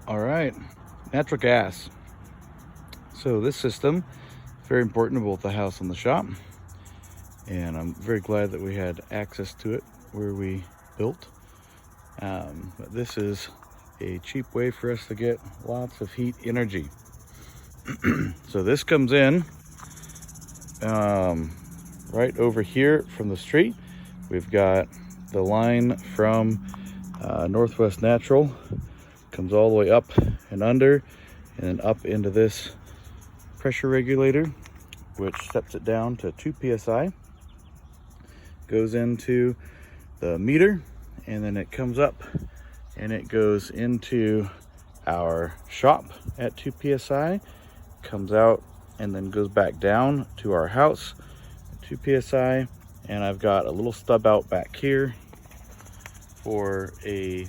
All right, natural gas. So this system is very important to both the house and the shop. And I'm very glad that we had access to it where we built. But this is a cheap way for us to get lots of heat energy. So this comes in right over here from the street. We've got the line from Northwest Natural, comes all the way up and under, and then up into this pressure regulator, which steps it down to 2 psi, goes into the meter, and then it comes up and it goes into our shop at 2 psi, comes out and then goes back down to our house at 2 psi. And I've got a little stub out back here for a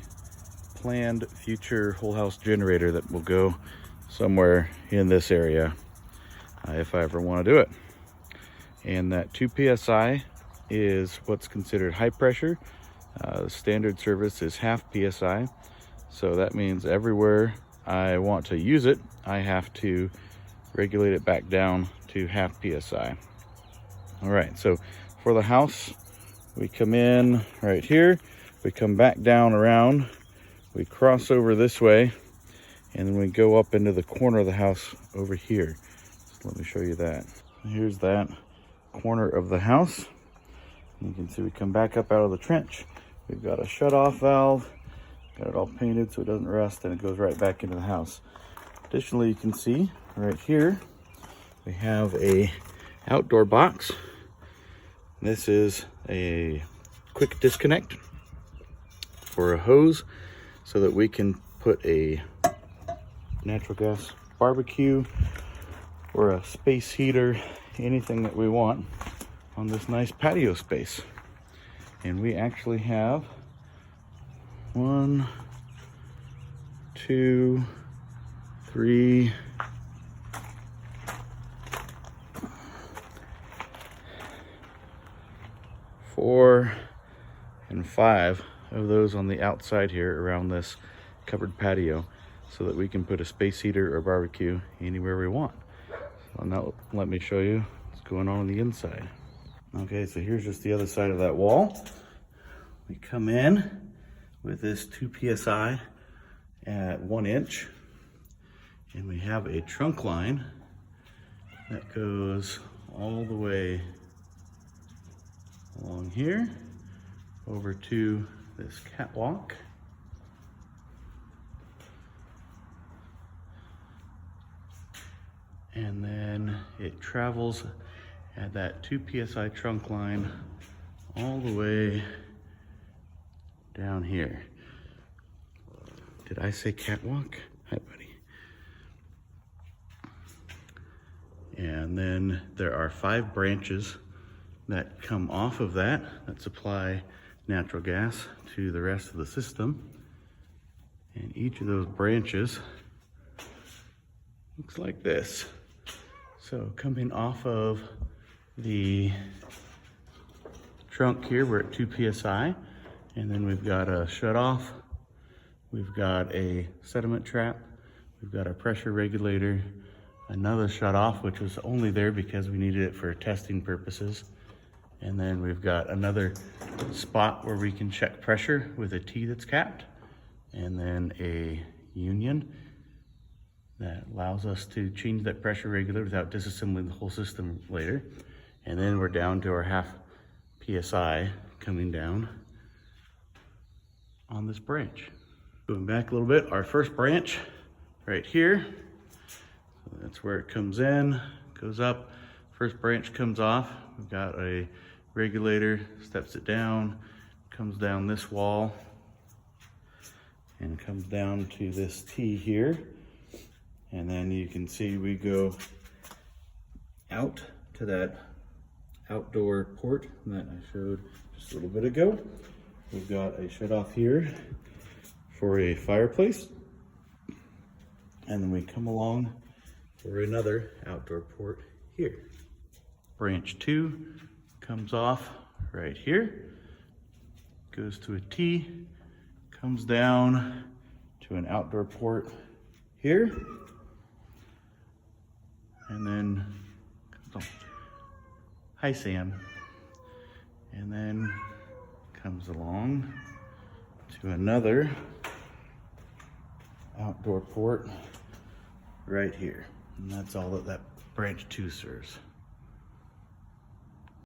planned future whole house generator that will go somewhere in this area if I ever want to do it. And that 2 psi is what's considered high pressure. The standard service is half psi, so that means everywhere I want to use it, I have to regulate it back down to half psi. All right, so for the house, we come in right here, we come back down around, we cross over this way, and then we go up into the corner of the house over here. So let me show you that. Here's that corner of the house. You can see we come back up out of the trench. We've got a shut-off valve, got it all painted so it doesn't rust, and it goes right back into the house. Additionally, you can see right here, we have a outdoor box. This is a quick disconnect for a hose so that we can put a natural gas barbecue or a space heater, anything that we want on this nice patio space. And we actually have 1, 2, 3, 4, and 5 of those on the outside here around this covered patio, so that we can put a space heater or barbecue anywhere we want. So now let me show you what's going on the inside. Okay, so here's just the other side of that wall. We come in with this 2 psi at 1 inch, and we have a trunk line that goes all the way along here over to this catwalk. And then it travels at that 2 psi trunk line all the way down here. Did I say catwalk? Hi, buddy. And then there are 5 branches that come off of that supply natural gas to the rest of the system. And each of those branches looks like this. So coming off of the trunk here, we're at 2 psi, and then we've got a shut off, we've got a sediment trap, we've got a pressure regulator, another shut off, which was only there because we needed it for testing purposes. And then we've got another spot where we can check pressure with a T that's capped, and then a union that allows us to change that pressure regulator without disassembling the whole system later. And then we're down to our half psi coming down on this branch. Going back a little bit, our first branch right here, so that's where it comes in, goes up, first branch comes off. We've got a regulator, steps it down, comes down this wall, and comes down to this T here. And then you can see we go out to that outdoor port that I showed just a little bit ago. We've got a shut off here for a fireplace. And then we come along for another outdoor port here. Branch 2 comes off right here, goes to a T, comes down to an outdoor port here. And then, oh, hi Sam. And then comes along to another outdoor port right here. And that's all that branch 2 serves.